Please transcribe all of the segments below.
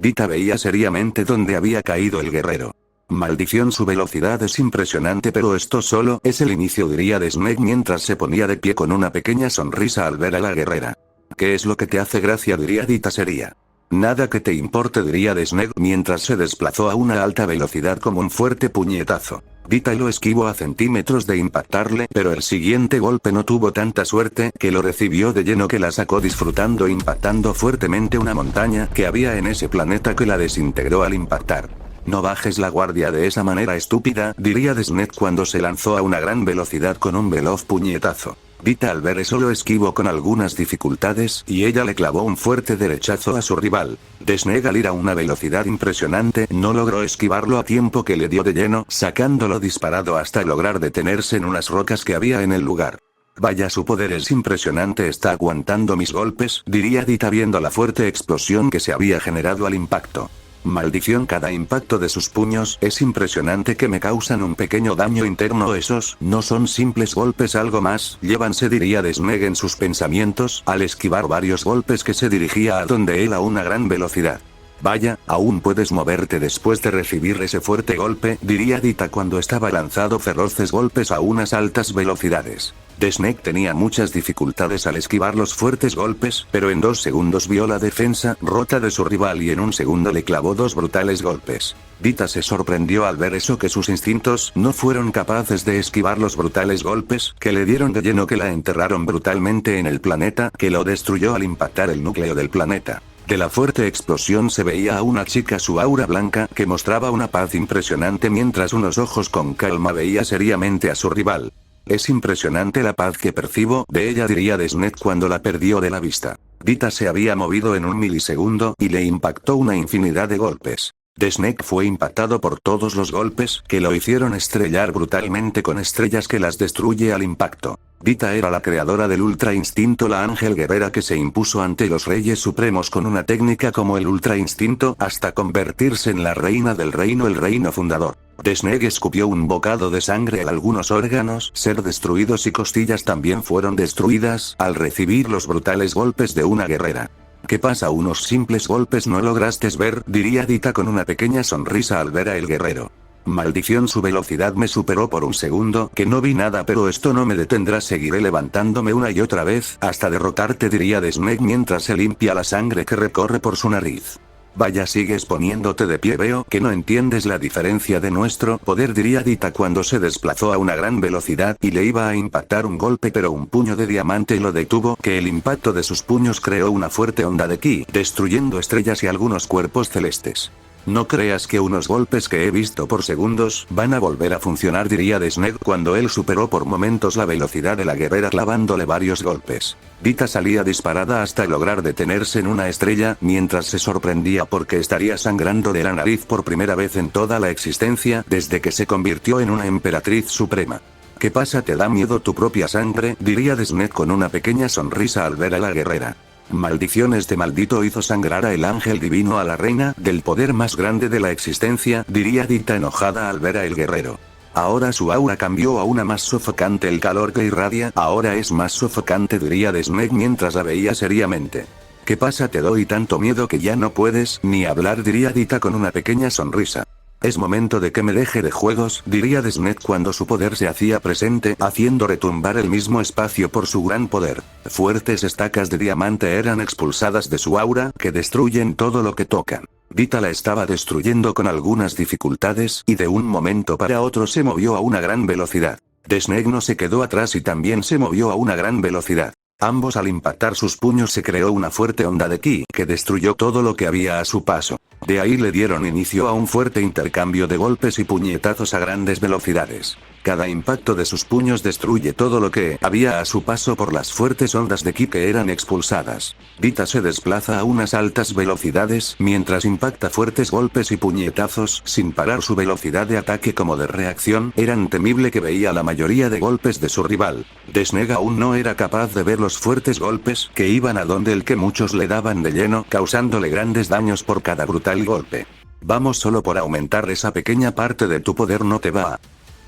Dita veía seriamente dónde había caído el guerrero. Maldición, su velocidad es impresionante, pero esto solo es el inicio, diría de Snake mientras se ponía de pie con una pequeña sonrisa al ver a la guerrera. ¿Qué es lo que te hace gracia?, diría Dita seria. Nada que te importe, diría de Snake mientras se desplazó a una alta velocidad como un fuerte puñetazo. Dita lo esquivó a centímetros de impactarle, pero el siguiente golpe no tuvo tanta suerte, que lo recibió de lleno, que la sacó disfrutando, impactando fuertemente una montaña que había en ese planeta, que la desintegró al impactar. No bajes la guardia de esa manera estúpida, diría de Snake cuando se lanzó a una gran velocidad con un veloz puñetazo. Dita al ver eso lo esquivó con algunas dificultades, y ella le clavó un fuerte derechazo a su rival. Snake, al ir a una velocidad impresionante, no logró esquivarlo a tiempo, que le dio de lleno, sacándolo disparado hasta lograr detenerse en unas rocas que había en el lugar. Vaya, su poder es impresionante, está aguantando mis golpes, diría Dita viendo la fuerte explosión que se había generado al impacto. Maldición, cada impacto de sus puños es impresionante, que me causan un pequeño daño interno. Esos no son simples golpes, algo más llévanse, diría de Snake en sus pensamientos, al esquivar varios golpes que se dirigía a donde él a una gran velocidad. Vaya, aún puedes moverte después de recibir ese fuerte golpe, diría Dita cuando estaba lanzando feroces golpes a unas altas velocidades. Snake tenía muchas dificultades al esquivar los fuertes golpes, pero en 2 segundos vio la defensa rota de su rival y en un segundo le clavó 2 brutales golpes. Dita se sorprendió al ver eso, que sus instintos no fueron capaces de esquivar los brutales golpes que le dieron de lleno, que la enterraron brutalmente en el planeta, que lo destruyó al impactar el núcleo del planeta. De la fuerte explosión se veía a una chica, su aura blanca, que mostraba una paz impresionante mientras unos ojos con calma veía seriamente a su rival. Es impresionante la paz que percibo de ella, diría de Snake cuando la perdió de la vista. Dita se había movido en un milisegundo y le impactó una infinidad de golpes. Snake fue impactado por todos los golpes, que lo hicieron estrellar brutalmente con estrellas que las destruye al impacto. Dita era la creadora del Ultra Instinto, la ángel guerrera que se impuso ante los reyes supremos con una técnica como el Ultra Instinto, hasta convertirse en la reina del reino, el reino fundador. Snake escupió un bocado de sangre, algunos órganos ser destruidos y costillas también fueron destruidas, al recibir los brutales golpes de una guerrera. ¿Qué pasa? Unos simples golpes no lograste ver, diría Dita con una pequeña sonrisa al ver a el guerrero. Maldición, su velocidad me superó por un segundo, que no vi nada, pero esto no me detendrá, seguiré levantándome una y otra vez, hasta derrotarte, diría de Snake mientras se limpia la sangre que recorre por su nariz. Vaya, sigues poniéndote de pie, veo que no entiendes la diferencia de nuestro poder, diría Dita cuando se desplazó a una gran velocidad y le iba a impactar un golpe, pero un puño de diamante lo detuvo, que el impacto de sus puños creó una fuerte onda de ki, destruyendo estrellas y algunos cuerpos celestes. No creas que unos golpes que he visto por segundos van a volver a funcionar, diría de Snake cuando él superó por momentos la velocidad de la guerrera clavándole varios golpes. Dita salía disparada hasta lograr detenerse en una estrella, mientras se sorprendía porque estaría sangrando de la nariz por primera vez en toda la existencia desde que se convirtió en una emperatriz suprema. ¿Qué pasa? ¿Te da miedo tu propia sangre?, diría de Snake con una pequeña sonrisa al ver a la guerrera. Maldición, este maldito hizo sangrar a el ángel divino, a la reina del poder más grande de la existencia, diría Dita enojada al ver a el guerrero. Ahora su aura cambió a una más sofocante, el calor que irradia ahora es más sofocante, diría de Snake mientras la veía seriamente. ¿Qué pasa? Te doy tanto miedo que ya no puedes ni hablar, diría Dita con una pequeña sonrisa. Es momento de que me deje de juegos, diría de Snake cuando su poder se hacía presente, haciendo retumbar el mismo espacio por su gran poder. Fuertes estacas de diamante eran expulsadas de su aura, que destruyen todo lo que tocan. Dita la estaba destruyendo con algunas dificultades, y de un momento para otro se movió a una gran velocidad. Snake no se quedó atrás y también se movió a una gran velocidad. Ambos, al impactar sus puños, se creó una fuerte onda de ki, que destruyó todo lo que había a su paso. De ahí le dieron inicio a un fuerte intercambio de golpes y puñetazos a grandes velocidades. Cada impacto de sus puños destruye todo lo que había a su paso por las fuertes ondas de ki que eran expulsadas. Dita se desplaza a unas altas velocidades mientras impacta fuertes golpes y puñetazos sin parar. Su velocidad de ataque como de reacción eran temible, que veía la mayoría de golpes de su rival. Snake aún no era capaz de ver los fuertes golpes que iban a donde el que muchos le daban de lleno, causándole grandes daños por cada brutal golpe. Vamos, solo por aumentar esa pequeña parte de tu poder no te va a...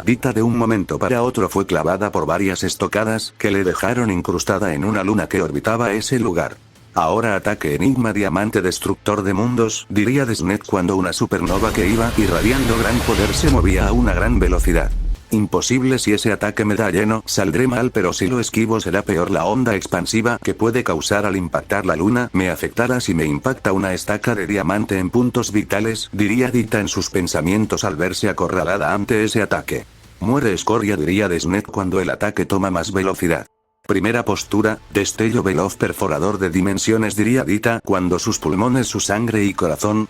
Dita de un momento para otro fue clavada por varias estocadas que le dejaron incrustada en una luna que orbitaba ese lugar. Ahora ataque Enigma Diamante Destructor de Mundos, diría Desnet cuando una supernova que iba irradiando gran poder se movía a una gran velocidad. Imposible si ese ataque me da lleno, saldré mal, pero si lo esquivo será peor. La onda expansiva que puede causar al impactar la luna me afectará si me impacta una estaca de diamante en puntos vitales, diría Dita en sus pensamientos al verse acorralada ante ese ataque. Muere escoria, diría Desnet cuando el ataque toma más velocidad. Primera postura, destello veloz perforador de dimensiones, diría Dita cuando sus pulmones, su sangre y corazón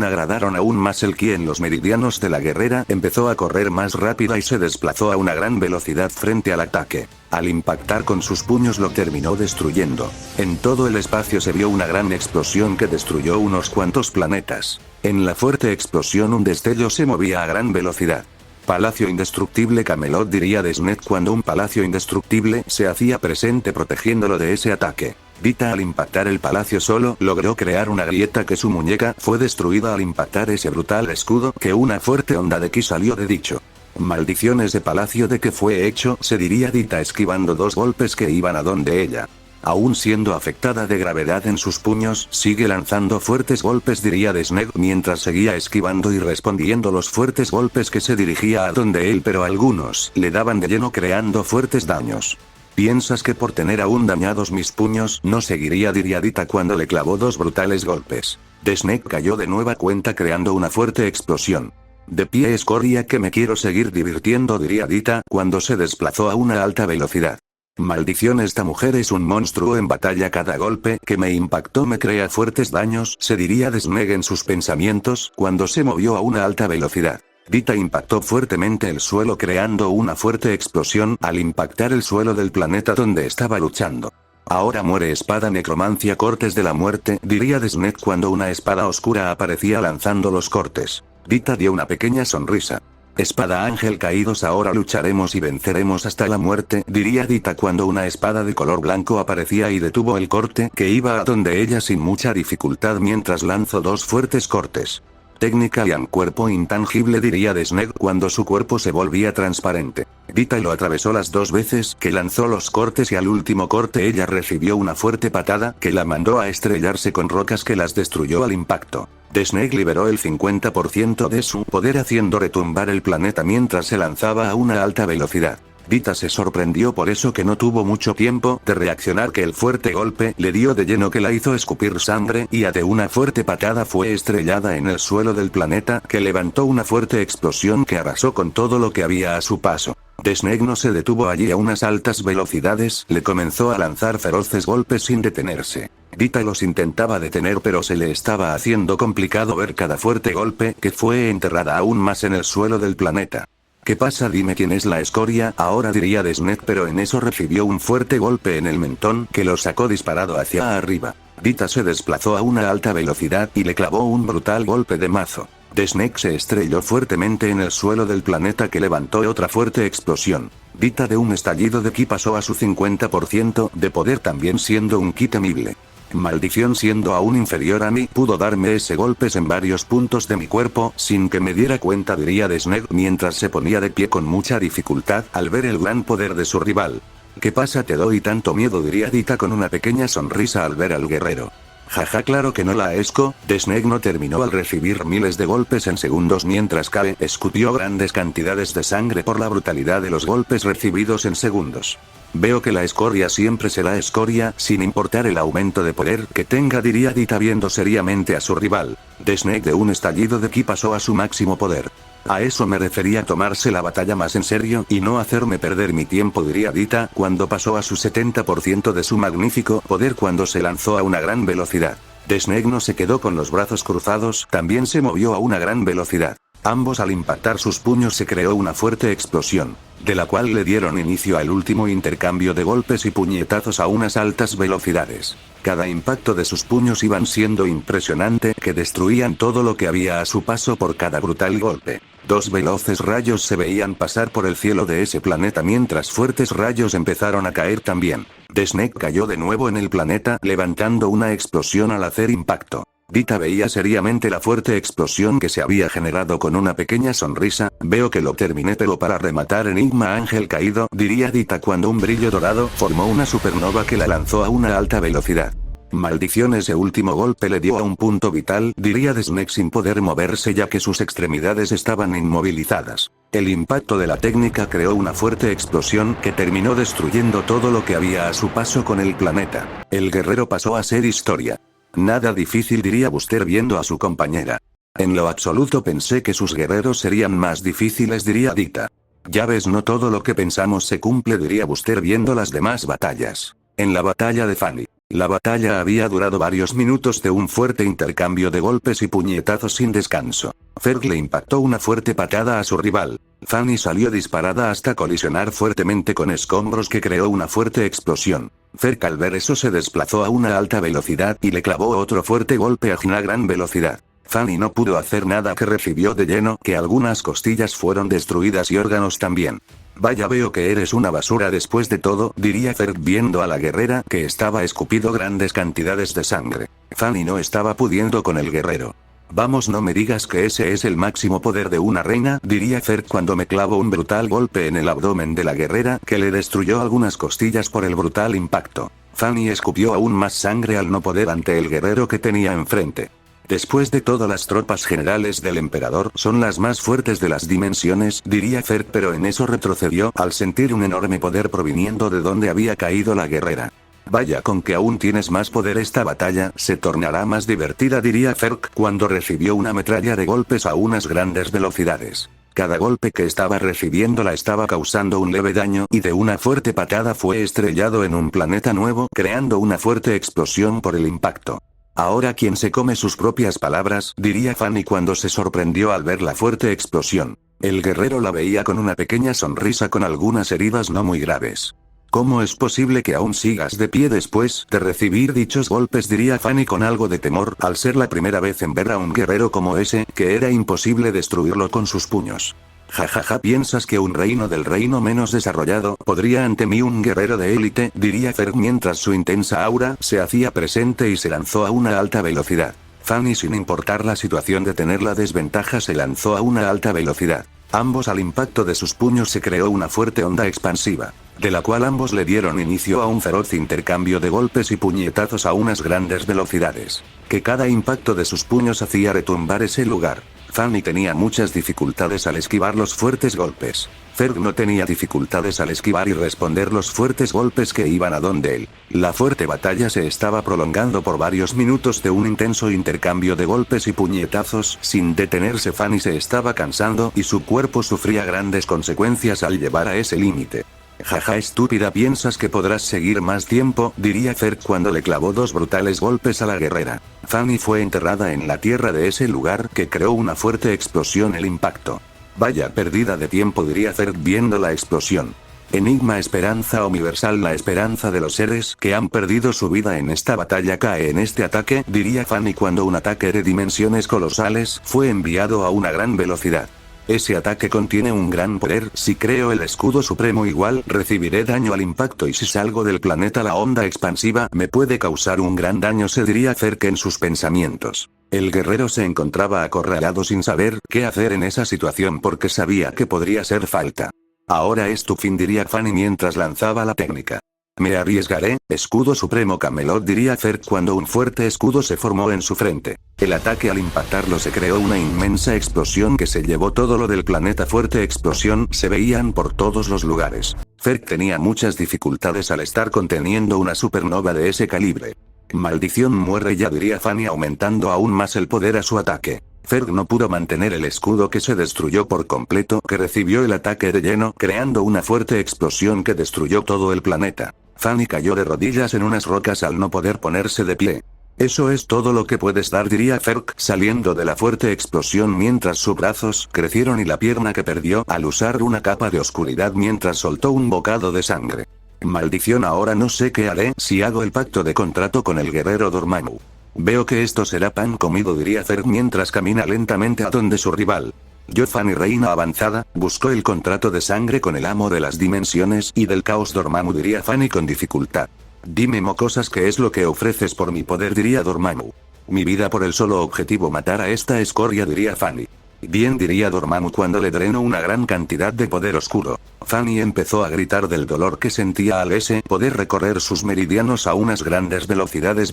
agradaron aún más el ki en los meridianos de la guerrera. Empezó a correr más rápida y se desplazó a una gran velocidad frente al ataque. Al impactar con sus puños lo terminó destruyendo. En todo el espacio se vio una gran explosión que destruyó unos cuantos planetas. En la fuerte explosión un destello se movía a gran velocidad. Palacio indestructible Camelot, diría Desnet cuando un palacio indestructible se hacía presente protegiéndolo de ese ataque. Dita al impactar el palacio solo logró crear una grieta que su muñeca fue destruida al impactar ese brutal escudo que una fuerte onda de ki salió de dicho. Maldiciones de palacio, ¿de qué fue hecho?, se diría Dita esquivando dos golpes que iban a donde ella. Aún siendo afectada de gravedad en sus puños, sigue lanzando fuertes golpes, diría Desnet mientras seguía esquivando y respondiendo los fuertes golpes que se dirigía a donde él, pero algunos le daban de lleno creando fuertes daños. ¿Piensas que por tener aún dañados mis puños no seguiría?, diría Dita cuando le clavó dos brutales golpes. Desnet cayó de nueva cuenta creando una fuerte explosión. De pie escoria, que me quiero seguir divirtiendo, diría Dita cuando se desplazó a una alta velocidad. Maldición, esta mujer es un monstruo en batalla, cada golpe que me impactó me crea fuertes daños, se diría Desnet en sus pensamientos cuando se movió a una alta velocidad. Dita impactó fuertemente el suelo creando una fuerte explosión al impactar el suelo del planeta donde estaba luchando. Ahora muere espada necromancia, cortes de la muerte, diría Desnet cuando una espada oscura aparecía lanzando los cortes. Dita dio una pequeña sonrisa. Espada ángel caídos, ahora lucharemos y venceremos hasta la muerte, diría Dita cuando una espada de color blanco aparecía y detuvo el corte que iba a donde ella sin mucha dificultad mientras lanzó dos fuertes cortes. Técnica Lian, cuerpo intangible, diría Desnet cuando su cuerpo se volvía transparente. Dita lo atravesó las dos veces que lanzó los cortes y al último corte ella recibió una fuerte patada que la mandó a estrellarse con rocas que las destruyó al impacto. Desnet liberó el 50% de su poder haciendo retumbar el planeta mientras se lanzaba a una alta velocidad. Dita se sorprendió por eso que no tuvo mucho tiempo de reaccionar que el fuerte golpe le dio de lleno que la hizo escupir sangre y de una fuerte patada fue estrellada en el suelo del planeta que levantó una fuerte explosión que arrasó con todo lo que había a su paso. Desnet no se detuvo allí a unas altas velocidades, le comenzó a lanzar feroces golpes sin detenerse. Dita los intentaba detener pero se le estaba haciendo complicado ver cada fuerte golpe que fue enterrada aún más en el suelo del planeta. ¿Qué pasa? Dime quién es la escoria ahora, diría Desnet, pero en eso recibió un fuerte golpe en el mentón que lo sacó disparado hacia arriba. Dita se desplazó a una alta velocidad y le clavó un brutal golpe de mazo. Desnet se estrelló fuertemente en el suelo del planeta que levantó otra fuerte explosión. Dita de un estallido de ki pasó a su 50% de poder, también siendo un ki temible. Maldición, siendo aún inferior a mí, pudo darme ese golpes en varios puntos de mi cuerpo sin que me diera cuenta, diría Desnet mientras se ponía de pie con mucha dificultad al ver el gran poder de su rival. ¿Qué pasa? Te doy tanto miedo, diría Dita con una pequeña sonrisa al ver al guerrero. Jaja, claro que no la esco. Desnet no terminó al recibir miles de golpes en segundos mientras Kae escupió grandes cantidades de sangre por la brutalidad de los golpes recibidos en segundos. Veo que la escoria siempre será escoria, sin importar el aumento de poder que tenga, diría Dita viendo seriamente a su rival. Desnet de un estallido de ki pasó a su máximo poder. A eso me refería, tomarse la batalla más en serio y no hacerme perder mi tiempo, diría Dita cuando pasó a su 70% de su magnífico poder cuando se lanzó a una gran velocidad. Desnet no se quedó con los brazos cruzados, también se movió a una gran velocidad. Ambos al impactar sus puños se creó una fuerte explosión, de la cual le dieron inicio al último intercambio de golpes y puñetazos a unas altas velocidades. Cada impacto de sus puños iban siendo impresionante, que destruían todo lo que había a su paso por cada brutal golpe. Dos veloces rayos se veían pasar por el cielo de ese planeta mientras fuertes rayos empezaron a caer también. Desnet cayó de nuevo en el planeta, levantando una explosión al hacer impacto. Dita veía seriamente la fuerte explosión que se había generado con una pequeña sonrisa. Veo que lo terminé, pero para rematar, Enigma ángel caído, diría Dita cuando un brillo dorado formó una supernova que la lanzó a una alta velocidad. Maldición, ese último golpe le dio a un punto vital, diría Snake, sin poder moverse ya que sus extremidades estaban inmovilizadas. El impacto de la técnica creó una fuerte explosión que terminó destruyendo todo lo que había a su paso con el planeta. El guerrero pasó a ser historia. Nada difícil, diría Buster viendo a su compañera. En lo absoluto pensé que sus guerreros serían más difíciles, diría Dita. Ya ves, no todo lo que pensamos se cumple, diría Buster viendo las demás batallas. En la batalla de Fanny. La batalla había durado varios minutos de un fuerte intercambio de golpes y puñetazos sin descanso. Ferg le impactó una fuerte patada a su rival. Fanny salió disparada hasta colisionar fuertemente con escombros que creó una fuerte explosión. Ferg al ver eso se desplazó a una alta velocidad y le clavó otro fuerte golpe a una gran velocidad. Fanny no pudo hacer nada, que recibió de lleno que algunas costillas fueron destruidas y órganos también. Vaya, veo que eres una basura después de todo, diría Ferg viendo a la guerrera que estaba escupiendo grandes cantidades de sangre. Fanny no estaba pudiendo con el guerrero. Vamos, no me digas que ese es el máximo poder de una reina, diría Ferg cuando me clavó un brutal golpe en el abdomen de la guerrera que le destruyó algunas costillas por el brutal impacto. Fanny escupió aún más sangre al no poder ante el guerrero que tenía enfrente. Después de todo, las tropas generales del emperador son las más fuertes de las dimensiones, diría Ferg, pero en eso retrocedió al sentir un enorme poder proviniendo de donde había caído la guerrera. Vaya, con que aún tienes más poder, esta batalla se tornará más divertida, diría Ferg cuando recibió una metralla de golpes a unas grandes velocidades. Cada golpe que estaba recibiendo la estaba causando un leve daño y de una fuerte patada fue estrellado en un planeta nuevo, creando una fuerte explosión por el impacto. Ahora quien se come sus propias palabras, diría Fanny cuando se sorprendió al ver la fuerte explosión. El guerrero la veía con una pequeña sonrisa con algunas heridas no muy graves. ¿Cómo es posible que aún sigas de pie después de recibir dichos golpes?, diría Fanny con algo de temor al ser la primera vez en ver a un guerrero como ese, que era imposible destruirlo con sus puños. Jajaja, ¿piensas que un reino del reino menos desarrollado podría ante mí un guerrero de élite?, diría Ferg mientras su intensa aura se hacía presente y se lanzó a una alta velocidad. Fanny, sin importar la situación de tener la desventaja, se lanzó a una alta velocidad. Ambos, al impacto de sus puños se creó una fuerte onda expansiva, de la cual ambos le dieron inicio a un feroz intercambio de golpes y puñetazos a unas grandes velocidades, que cada impacto de sus puños hacía retumbar ese lugar. Fanny tenía muchas dificultades al esquivar los fuertes golpes. Ferg no tenía dificultades al esquivar y responder los fuertes golpes que iban a donde él. La fuerte batalla se estaba prolongando por varios minutos de un intenso intercambio de golpes y puñetazos sin detenerse. Fanny se estaba cansando y su cuerpo sufría grandes consecuencias al llevar a ese límite. Jaja, estúpida, ¿piensas que podrás seguir más tiempo?, diría Ferg cuando le clavó dos brutales golpes a la guerrera. Fanny fue enterrada en la tierra de ese lugar que creó una fuerte explosión el impacto. Vaya pérdida de tiempo, diría Ferg viendo la explosión. Enigma, esperanza universal, la esperanza de los seres que han perdido su vida en esta batalla cae en este ataque, diría Fanny cuando un ataque de dimensiones colosales fue enviado a una gran velocidad. Ese ataque contiene un gran poder, si creo el escudo supremo igual recibiré daño al impacto y si salgo del planeta la onda expansiva me puede causar un gran daño, se diría Ferg en sus pensamientos. El guerrero se encontraba acorralado sin saber qué hacer en esa situación porque sabía que podría ser falta. Ahora es tu fin, diría Fanny mientras lanzaba la técnica. Me arriesgaré, escudo supremo Camelot, diría Ferg cuando un fuerte escudo se formó en su frente. El ataque al impactarlo se creó una inmensa explosión que se llevó todo lo del planeta. Fuerte explosión se veían por todos los lugares. Ferg tenía muchas dificultades al estar conteniendo una supernova de ese calibre. Maldición, muere ya, diría Fanny aumentando aún más el poder a su ataque. Ferg no pudo mantener el escudo que se destruyó por completo, que recibió el ataque de lleno, creando una fuerte explosión que destruyó todo el planeta. Fanny cayó de rodillas en unas rocas al no poder ponerse de pie. Eso es todo lo que puedes dar, diría Ferg saliendo de la fuerte explosión mientras sus brazos crecieron y la pierna que perdió al usar una capa de oscuridad mientras soltó un bocado de sangre. Maldición, ahora no sé qué haré si hago el pacto de contrato con el guerrero Dormammu. Veo que esto será pan comido, diría Ferg mientras camina lentamente a donde su rival. Yo, Fanny, reina avanzada, buscó el contrato de sangre con el amo de las dimensiones y del caos Dormammu, diría Fanny con dificultad. Dime, mocosas, ¿qué es lo que ofreces por mi poder?, diría Dormammu. Mi vida por el solo objetivo matar a esta escoria, diría Fanny. Bien, diría Dormammu cuando le drenó una gran cantidad de poder oscuro. Fanny empezó a gritar del dolor que sentía al ese poder recorrer sus meridianos a unas grandes velocidades,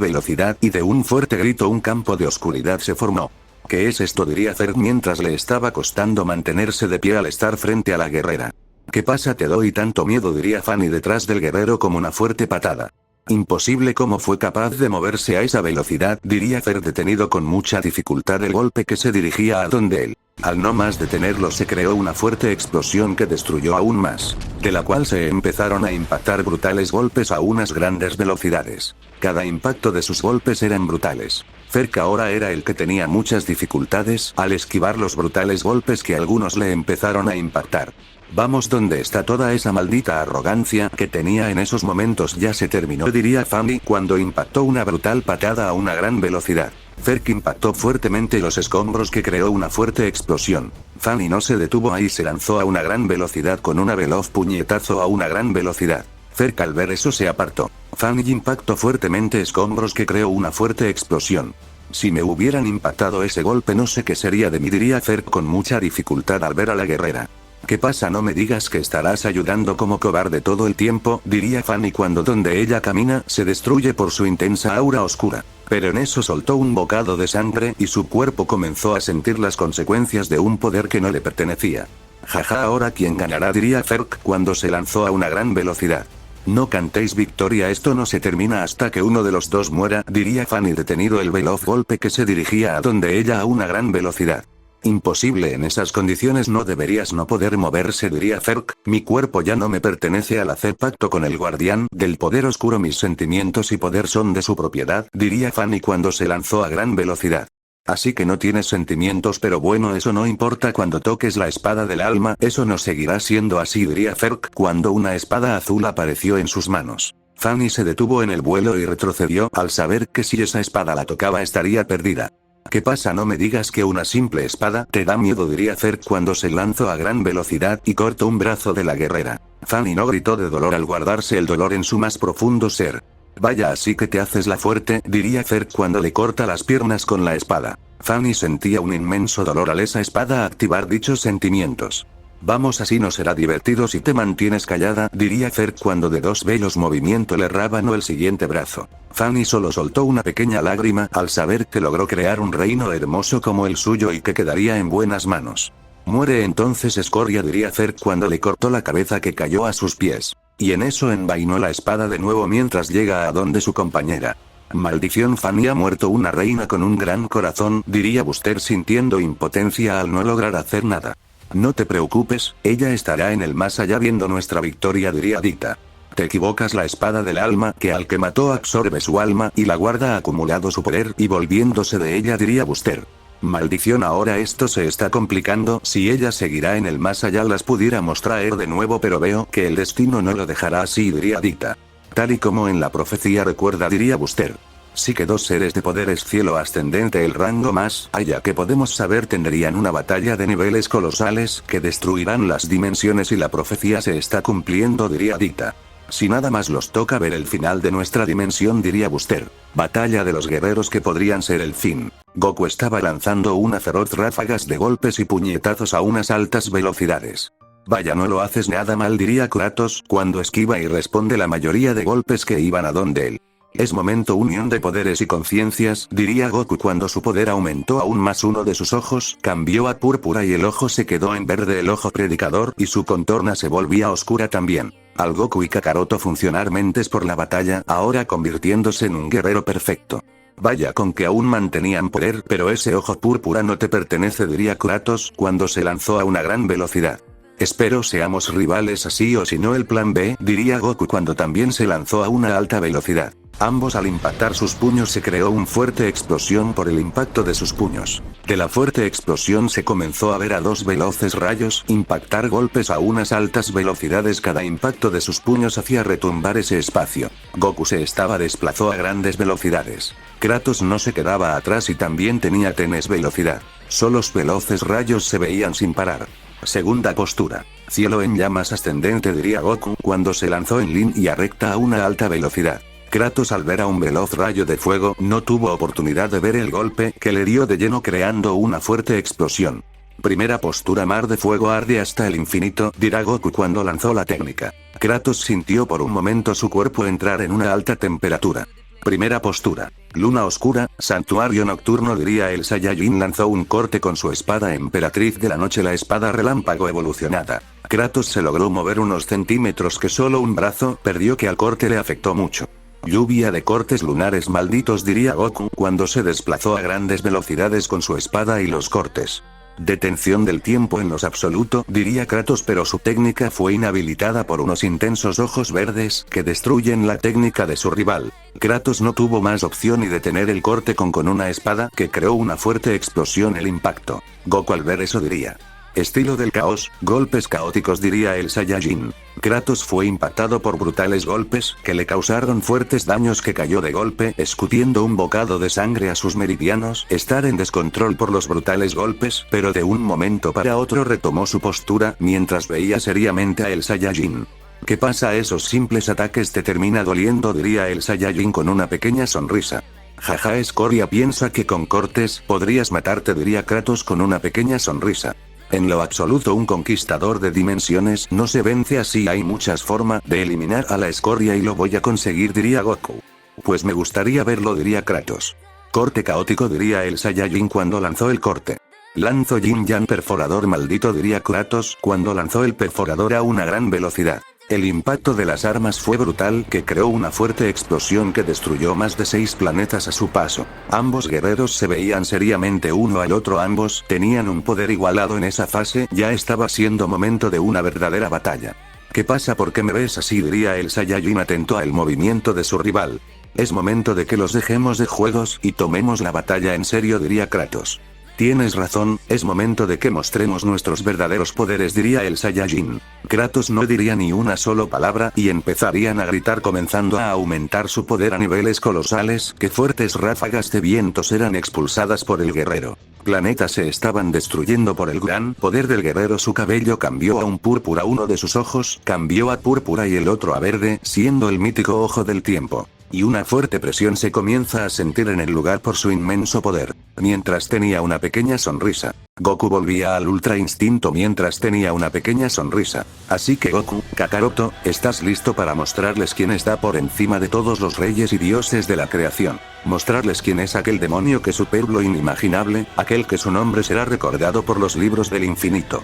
y de un fuerte grito un campo de oscuridad se formó. ¿Qué es esto?, diría Zerg mientras le estaba costando mantenerse de pie al estar frente a la guerrera. ¿Qué pasa? Te doy tanto miedo, diría Fanny detrás del guerrero como una fuerte patada. Imposible, ¿cómo fue capaz de moverse a esa velocidad?, diría Zerg detenido con mucha dificultad el golpe que se dirigía a donde él. Al no más detenerlo se creó una fuerte explosión que destruyó aún más, de la cual se empezaron a impactar brutales golpes a unas grandes velocidades. Cada impacto de sus golpes eran brutales. Zerg ahora era el que tenía muchas dificultades al esquivar los brutales golpes que algunos le empezaron a impactar. Vamos, ¿dónde está toda esa maldita arrogancia que tenía en esos momentos? Ya se terminó, diría Fanny cuando impactó una brutal patada a una gran velocidad. Zerg impactó fuertemente los escombros que creó una fuerte explosión. Fanny no se detuvo ahí, se lanzó a una gran velocidad con una veloz puñetazo a una gran velocidad. Zerg al ver eso se apartó. Fanny impactó fuertemente escombros que creó una fuerte explosión. Si me hubieran impactado ese golpe no sé qué sería de mí, diría Zerg con mucha dificultad al ver a la guerrera. ¿Qué pasa? No me digas que estarás ayudando como cobarde todo el tiempo, diría Fanny cuando donde ella camina se destruye por su intensa aura oscura. Pero en eso soltó un bocado de sangre y su cuerpo comenzó a sentir las consecuencias de un poder que no le pertenecía. Jaja, ahora quién ganará, diría Zerg cuando se lanzó a una gran velocidad. No cantéis victoria, esto no se termina hasta que uno de los dos muera, diría Fanny detenido el veloz golpe que se dirigía a donde ella a una gran velocidad. Imposible, en esas condiciones no deberías no poder moverse, diría Zerg, mi cuerpo ya no me pertenece al hacer pacto con el guardián del poder oscuro, mis sentimientos y poder son de su propiedad, diría Fanny cuando se lanzó a gran velocidad. Así que no tienes sentimientos, pero bueno, eso no importa cuando toques la espada del alma, eso no seguirá siendo así, diría Zerg cuando una espada azul apareció en sus manos. Fanny se detuvo en el vuelo y retrocedió al saber que si esa espada la tocaba estaría perdida. ¿Qué pasa? No me digas que una simple espada te da miedo, diría Zerg cuando se lanzó a gran velocidad y cortó un brazo de la guerrera. Fanny no gritó de dolor al guardarse el dolor en su más profundo ser. Vaya, así que te haces la fuerte, diría Zerg cuando le corta las piernas con la espada. Fanny sentía un inmenso dolor al esa espada activar dichos sentimientos. Vamos, así no será divertido si te mantienes callada, diría Zerg cuando de dos veloz movimientos le rábano el siguiente brazo. Fanny solo soltó una pequeña lágrima al saber que logró crear un reino hermoso como el suyo y que quedaría en buenas manos. Muere entonces, escoria, diría Zerg cuando le cortó la cabeza que cayó a sus pies. Y en eso envainó la espada de nuevo mientras llega a donde su compañera. Maldición, Fanny ha muerto, una reina con un gran corazón, diría Buster sintiendo impotencia al no lograr hacer nada. No te preocupes, ella estará en el más allá viendo nuestra victoria, diría Dita. Te equivocas, la espada del alma que al que mató absorbe su alma y la guarda ha acumulado su poder y volviéndose de ella, diría Buster. Maldición, ahora esto se está complicando, si ella seguirá en el más allá las pudiéramos traer de nuevo, pero veo que el destino no lo dejará así, diría Dita. Tal y como en la profecía recuerda, diría Buster. Sí que dos seres de poderes cielo ascendente, el rango más allá que podemos saber, tendrían una batalla de niveles colosales que destruirán las dimensiones y la profecía se está cumpliendo, diría Dita. Si nada más los toca ver el final de nuestra dimensión, diría Buster. Batalla de los guerreros que podrían ser el fin. Goku estaba lanzando una feroz ráfagas de golpes y puñetazos a unas altas velocidades. Vaya, no lo haces nada mal, diría Kratos cuando esquiva y responde la mayoría de golpes que iban a donde él. Es momento unión de poderes y conciencias, diría Goku cuando su poder aumentó aún más. Uno de sus ojos cambió a púrpura y el ojo se quedó en verde, el ojo predicador, y su contorna se volvía oscura también. Al Goku y Kakaroto funcionar mentes por la batalla, ahora convirtiéndose en un guerrero perfecto. Vaya, con que aún mantenían poder, pero ese ojo púrpura no te pertenece, diría Kratos cuando se lanzó a una gran velocidad. Espero seamos rivales así o si no el plan B, diría Goku cuando también se lanzó a una alta velocidad. Ambos al impactar sus puños se creó una fuerte explosión por el impacto de sus puños. De la fuerte explosión se comenzó a ver a dos veloces rayos impactar golpes a unas altas velocidades. Cada impacto de sus puños hacía retumbar ese espacio. Goku se desplazó a grandes velocidades. Kratos no se quedaba atrás y también tenía tenaz velocidad. Solo los veloces rayos se veían sin parar. Segunda postura. Cielo en llamas ascendente, diría Goku cuando se lanzó en línea recta a una alta velocidad. Kratos al ver a un veloz rayo de fuego no tuvo oportunidad de ver el golpe que le dio de lleno creando una fuerte explosión. Primera postura: mar de fuego arde hasta el infinito, dirá Goku cuando lanzó la técnica. Kratos sintió por un momento su cuerpo entrar en una alta temperatura. Primera postura: luna oscura, santuario nocturno, diría el Saiyajin. Lanzó un corte con su espada emperatriz de la noche, la espada relámpago evolucionada. Kratos se logró mover unos centímetros que solo un brazo perdió, que al corte le afectó mucho. Lluvia de cortes lunares malditos, diría Goku cuando se desplazó a grandes velocidades con su espada y los cortes. Detención del tiempo en los absoluto, diría Kratos, pero su técnica fue inhabilitada por unos intensos ojos verdes que destruyen la técnica de su rival. Kratos no tuvo más opción y detener el corte con una espada que creó una fuerte explosión. El impacto. Goku al ver eso diría: estilo del caos, golpes caóticos, diría el Saiyajin. Kratos fue impactado por brutales golpes que le causaron fuertes daños, que cayó de golpe escutiendo un bocado de sangre a sus meridianos. Estar en descontrol por los brutales golpes, pero de un momento para otro retomó su postura mientras veía seriamente a el Saiyajin. ¿Qué pasa? Esos simples ataques te termina doliendo, diría el Saiyajin con una pequeña sonrisa. Jaja, escoria, piensa que con cortes podrías matarte, diría Kratos con una pequeña sonrisa. En lo absoluto, un conquistador de dimensiones no se vence así. Hay muchas formas de eliminar a la escoria y lo voy a conseguir, diría Goku. Pues me gustaría verlo, diría Kratos. Corte caótico, diría el Saiyajin cuando lanzó el corte. Lanzo Yin Yang perforador maldito, diría Kratos cuando lanzó el perforador a una gran velocidad. El impacto de las armas fue brutal, que creó una fuerte explosión que destruyó más de 6 planetas a su paso. Ambos guerreros se veían seriamente uno al otro, ambos tenían un poder igualado en esa fase. Ya estaba siendo momento de una verdadera batalla. ¿Qué pasa? ¿Por qué me ves así?, diría el Saiyajin atento al movimiento de su rival. Es momento de que los dejemos de juegos y tomemos la batalla en serio, diría Kratos. Tienes razón, es momento de que mostremos nuestros verdaderos poderes, diría el Saiyajin. Kratos no diría ni una sola palabra y empezarían a gritar, comenzando a aumentar su poder a niveles colosales. Que fuertes ráfagas de vientos eran expulsadas por el guerrero. Planetas se estaban destruyendo por el gran poder del guerrero. Su cabello cambió a un púrpura, uno de sus ojos cambió a púrpura y el otro a verde, siendo el mítico ojo del tiempo. Y una fuerte presión se comienza a sentir en el lugar por su inmenso poder. Mientras tenía una pequeña sonrisa. Goku volvía al ultra instinto mientras tenía una pequeña sonrisa. Así que Goku, Kakaroto, ¿estás listo para mostrarles quién está por encima de todos los reyes y dioses de la creación? Mostrarles quién es aquel demonio que supera lo inimaginable, aquel que su nombre será recordado por los libros del infinito.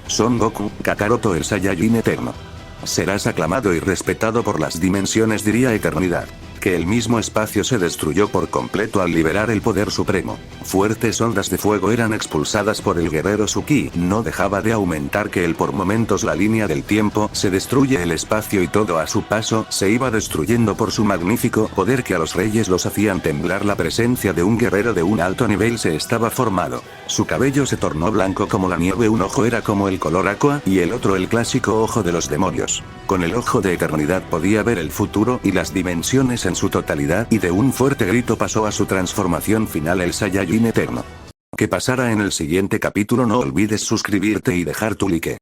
Son Goku, Kakaroto, el Saiyajin eterno. Serás aclamado y respetado por las dimensiones, diría Eternidad. Que el mismo espacio se destruyó por completo al liberar el poder supremo. Fuertes ondas de fuego eran expulsadas por el guerrero. Su ki no dejaba de aumentar, que por momentos la línea del tiempo se destruye, el espacio y todo a su paso se iba destruyendo por su magnífico poder, que a los reyes los hacían temblar. La presencia de un guerrero de un alto nivel se estaba formado. Su cabello se tornó blanco como la nieve, un ojo era como el color aqua y el otro el clásico ojo de los demonios. Con el ojo de Eternidad podía ver el futuro y las dimensiones en su totalidad, y de un fuerte grito pasó a su transformación final, el Saiyajin eterno. ¿Qué pasará en el siguiente capítulo? No olvides suscribirte y dejar tu like.